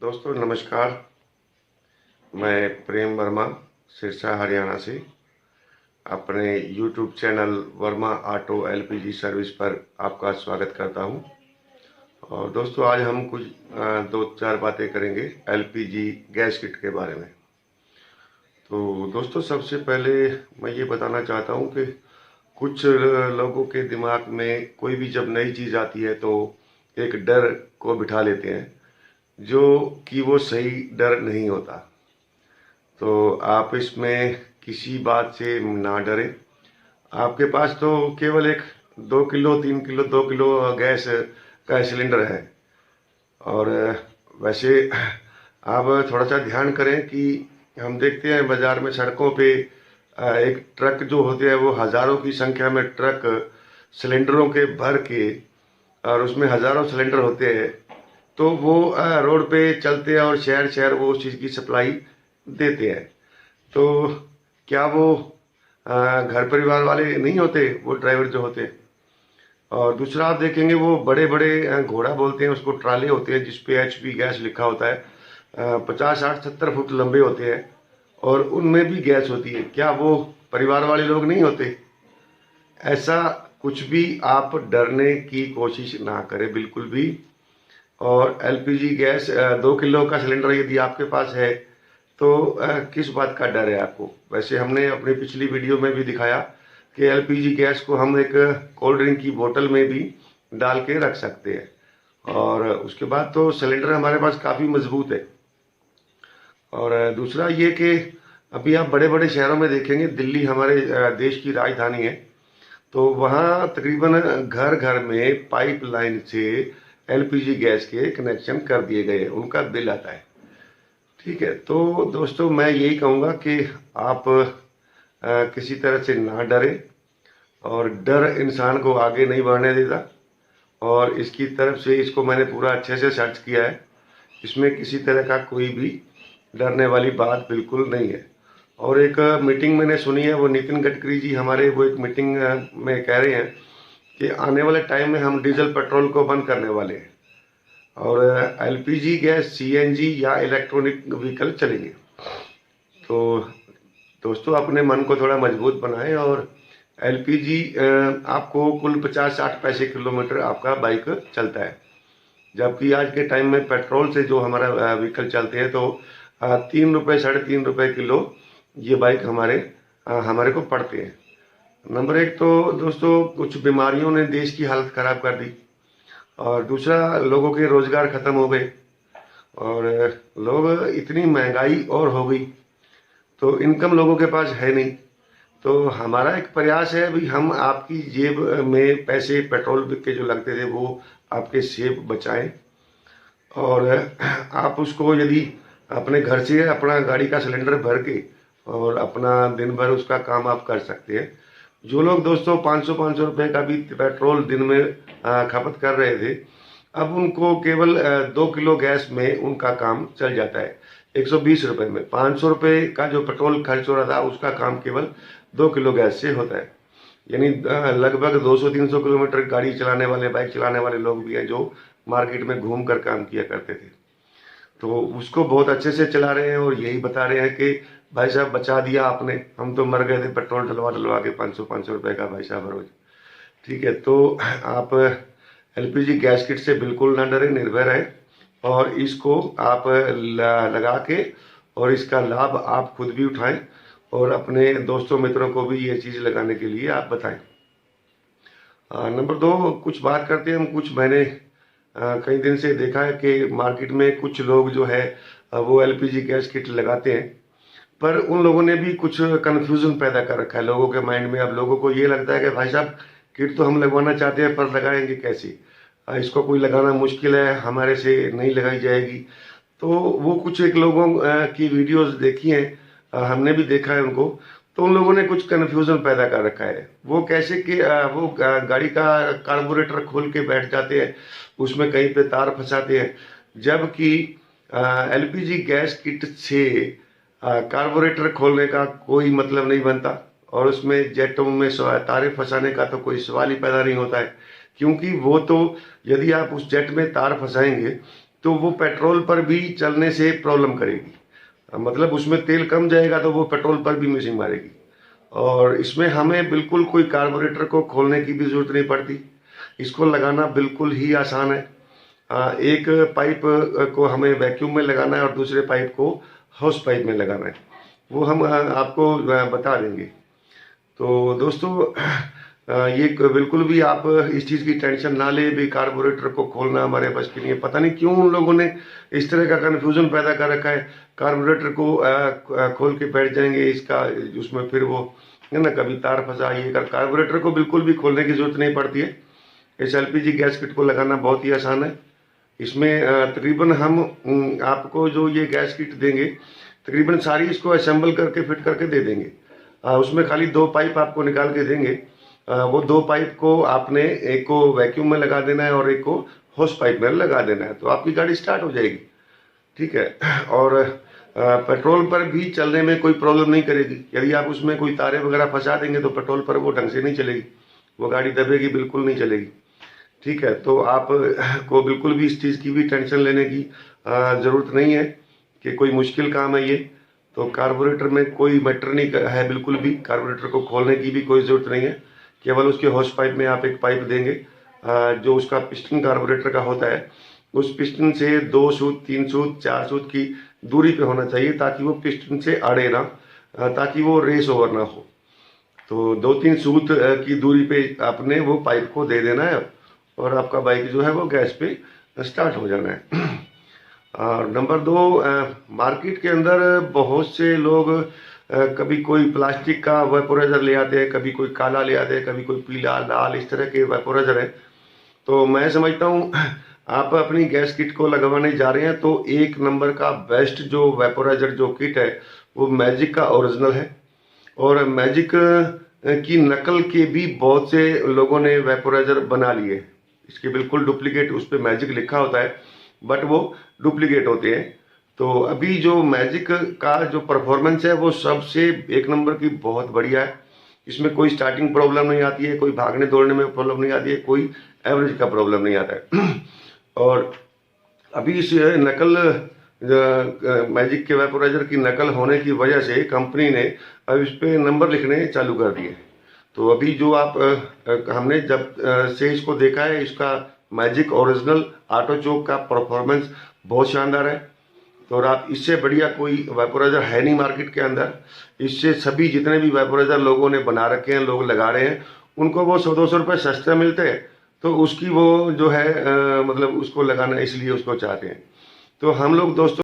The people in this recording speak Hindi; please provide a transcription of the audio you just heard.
दोस्तों नमस्कार। मैं प्रेम वर्मा सिरसा हरियाणा से अपने YouTube channel Verma auto LPG service पर आपका स्वागत करता हूं। और दोस्तों आज हम कुछ दो चार बातें करेंगे एलपीजी गैस किट के बारे में। तो दोस्तों सबसे पहले मैं ये बताना चाहता हूं कि कुछ लोगों के दिमाग में कोई भी जब नई चीज़ आती है तो एक डर को बिठा लेते हैं, जो कि वो सही डर नहीं होता। तो आप इसमें किसी बात से ना डरें। आपके पास तो केवल एक 2 किलो 3 किलो 2 किलो गैस का सिलेंडर है। और वैसे आप थोड़ा सा ध्यान करें कि हम देखते हैं बाजार में सड़कों पे एक ट्रक जो होते हैं वो हज़ारों की संख्या में ट्रक सिलेंडरों के भर के, और उसमें हज़ारों सिलेंडर होते हैं। तो वो रोड पे चलते हैं और शहर शहर वो उस चीज़ की सप्लाई देते हैं। तो क्या वो घर परिवार वाले नहीं होते वो ड्राइवर जो होते? और दूसरा आप देखेंगे वो बड़े बड़े घोड़ा बोलते हैं उसको, ट्राले होते हैं जिसपे एचपी गैस लिखा होता है, 50 60 70 फुट लंबे होते हैं और उनमें भी गैस होती है। क्या वो परिवार वाले लोग नहीं होते? ऐसा कुछ भी आप डरने की कोशिश ना करें बिल्कुल भी। और एलपीजी गैस 2 किलो का सिलेंडर यदि आपके पास है तो किस बात का डर है आपको? वैसे हमने अपनी पिछली वीडियो में भी दिखाया कि एलपीजी गैस को हम एक कोल्ड ड्रिंक की बोतल में भी डाल के रख सकते हैं। और उसके बाद तो सिलेंडर हमारे पास काफ़ी मजबूत है। और दूसरा ये कि अभी आप बड़े बड़े शहरों में देखेंगे, दिल्ली हमारे देश की राजधानी है, तो वहाँ तकरीबन घर घर में पाइपलाइन से एलपीजी गैस के कनेक्शन कर दिए गए, उनका बिल आता है। ठीक है, तो दोस्तों मैं यही कहूँगा कि आप किसी तरह से ना डरें। और डर इंसान को आगे नहीं बढ़ने देता। और इसकी तरफ से इसको मैंने पूरा अच्छे से सर्च किया है, इसमें किसी तरह का कोई भी डरने वाली बात बिल्कुल नहीं है। और एक मीटिंग मैंने सुनी है, वो नितिन गडकरी जी हमारे वो एक मीटिंग में कह रहे हैं कि आने वाले टाइम में हम डीजल पेट्रोल को बंद करने वाले हैं और एलपीजी गैस सीएनजी या इलेक्ट्रॉनिक व्हीकल चलेंगे। तो दोस्तों अपने मन को थोड़ा मजबूत बनाएं। और एलपीजी आपको कुल 50 60 पैसे किलोमीटर आपका बाइक चलता है, जबकि आज के टाइम में पेट्रोल से जो हमारा व्हीकल चलते हैं तो 3 रुपये 3.5 रुपये किलो ये बाइक हमारे को पड़ते हैं। नंबर एक तो दोस्तों कुछ बीमारियों ने देश की हालत खराब कर दी, और दूसरा लोगों के रोजगार खत्म हो गए, और लोग इतनी महंगाई और हो गई तो इनकम लोगों के पास है नहीं। तो हमारा एक प्रयास है भी हम आपकी जेब में पैसे पेट्रोल के जो लगते थे वो आपके सेब बचाएं। और आप उसको यदि अपने घर से अपना गाड़ी का सिलेंडर भर के और अपना दिन भर उसका काम आप कर सकते हैं। जो लोग दोस्तों 500 रुपए का भी पेट्रोल दिन में खपत कर रहे थे, अब उनको केवल 2 किलो गैस में उनका काम चल जाता है 120 रुपए में। 500 रुपए का जो पेट्रोल खर्च हो रहा था उसका काम केवल 2 किलो गैस से होता है। यानी लगभग 200 300 किलोमीटर गाड़ी चलाने वाले, बाइक चलाने वाले लोग भी हैं जो मार्केट में घूम कर काम किया करते थे, तो उसको बहुत अच्छे से चला रहे हैं और यही बता रहे हैं कि भाई साहब बचा दिया आपने, हम तो मर गए थे पेट्रोल डलवा डलवा के 500 रुपए का भाई साहब रोज। ठीक है, तो आप एलपीजी गैस किट से बिल्कुल ना डरें, निर्भय रहें और इसको आप लगा के और इसका लाभ आप खुद भी उठाएं और अपने दोस्तों मित्रों को भी ये चीज़ लगाने के लिए आप बताएं। नंबर दो, कुछ बात करते हैं हम। कुछ मैंने कई दिन से देखा है कि मार्केट में कुछ लोग जो है वो एलपीजी गैस किट लगाते हैं, पर उन लोगों ने भी कुछ कन्फ्यूज़न पैदा कर रखा है लोगों के माइंड में। अब लोगों को ये लगता है कि भाई साहब किट तो हम लगवाना चाहते हैं पर लगाएंगे कैसे, इसको कोई लगाना मुश्किल है, हमारे से नहीं लगाई जाएगी। तो वो कुछ एक लोगों की वीडियोस देखी हैं, हमने भी देखा है उनको, तो उन लोगों ने कुछ कन्फ्यूज़न पैदा कर रखा है। वो कैसे कि वो गाड़ी का कार्बोरेटर खोल के बैठ जाते हैं, उसमें कहीं पे तार फंसाते हैं, जबकि एलपीजी गैस किट से कार्बोरेटर खोलने का कोई मतलब नहीं बनता और उसमें जेटों में तारे फंसाने का तो कोई सवाल ही पैदा नहीं होता है। क्योंकि वो तो यदि आप उस जेट में तार फंसाएंगे तो वो पेट्रोल पर भी चलने से प्रॉब्लम करेगी। मतलब उसमें तेल कम जाएगा तो वो पेट्रोल पर भी मिसिंग मारेगी। और इसमें हमें बिल्कुल कोई कार्बोरेटर को खोलने की भी ज़रूरत नहीं पड़ती। इसको लगाना बिल्कुल ही आसान है। एक पाइप को हमें वैक्यूम में लगाना है और दूसरे पाइप को हाउस पाइप में लगाना है। वो हम आपको बता देंगे। तो दोस्तों ये बिल्कुल भी आप इस चीज़ की टेंशन ना ले भी कार्बोरेटर को खोलना हमारे बस की नहीं है। पता नहीं क्यों उन लोगों ने इस तरह का कन्फ्यूज़न पैदा कर रखा है। कार्बोरेटर को खोल के बैठ जाएंगे इसका, उसमें फिर वो है ना कभी तार फंसा ये कर। कार्बोरेटर को बिल्कुल भी खोलने की ज़रूरत नहीं पड़ती है। इस एलपीजी गैस किट को लगाना बहुत ही आसान है। इसमें तकरीबन हम आपको जो ये गैस किट देंगे तकरीबन सारी इसको असेंबल करके फिट करके दे देंगे। उसमें खाली 2 पाइप आपको निकाल के देंगे। वो 2 पाइप को आपने एक को वैक्यूम में लगा देना है और एक को होस पाइप में लगा देना है, तो आपकी गाड़ी स्टार्ट हो जाएगी। ठीक है। और पेट्रोल पर भी चलने में कोई प्रॉब्लम नहीं करेगी। यदि आप उसमें कोई तारे वगैरह फंसा देंगे तो पेट्रोल पर वो ढंग से नहीं चलेगी, वो गाड़ी दबेगी, बिल्कुल नहीं चलेगी। ठीक है। तो आप को बिल्कुल भी इस चीज़ की भी टेंशन लेने की ज़रूरत नहीं है कि कोई मुश्किल काम है ये। तो कार्बोरेटर में कोई मैटर नहीं है बिल्कुल भी। कार्बोरेटर को खोलने की भी कोई ज़रूरत नहीं है। केवल उसके हॉस पाइप में आप एक पाइप देंगे जो उसका पिस्टन कार्बोरेटर का होता है, उस पिस्टन से 2 सूत 3 सूत 4 सूत की दूरी पे होना चाहिए ताकि वो पिस्टन से अड़े ना, ताकि वो रेस ओवर ना हो। तो 2-3 सूत की दूरी पे आपने वो पाइप को दे देना है और आपका बाइक जो है वो गैस पे स्टार्ट हो जाना है। और नंबर 2, मार्केट के अंदर बहुत से लोग कभी कोई प्लास्टिक का वेपोराइजर ले आते हैं, कभी कोई काला ले आते हैं, कभी कोई पीला लाल, इस तरह के वेपोराइजर है। तो मैं समझता हूँ आप अपनी गैस किट को लगवाने जा रहे हैं तो एक नंबर का बेस्ट जो वेपोराइजर जो किट है वो मैजिक का ओरिजिनल है। और मैजिक की नकल के भी बहुत से लोगों ने वेपोराइजर बना लिए। इसके बिल्कुल डुप्लीकेट उस पर मैजिक लिखा होता है बट वो डुप्लीकेट होते हैं। तो अभी जो मैजिक का जो परफॉर्मेंस है वो सबसे एक नंबर की बहुत बढ़िया है। इसमें कोई स्टार्टिंग प्रॉब्लम नहीं आती है, कोई भागने दौड़ने में प्रॉब्लम नहीं आती है, कोई एवरेज का प्रॉब्लम नहीं आता है। और अभी इस नकल मैजिक के वेपोराइजर की नकल होने की वजह से कंपनी ने अब इस पे नंबर लिखने चालू कर दिए। तो अभी जो आप हमने जब से इसको देखा है, इसका मैजिक ओरिजिनल ऑटो चोक का परफॉर्मेंस बहुत शानदार है। तो और आप इससे बढ़िया कोई वेपोराइजर है नहीं मार्केट के अंदर। इससे सभी जितने भी वेपोराइजर लोगों ने बना रखे हैं, लोग लगा रहे हैं, उनको वो 100-200 रुपये सस्ते मिलते हैं। तो उसकी वो जो है मतलब उसको लगाना इसलिए उसको चाहते हैं। तो हम लोग दोस्तों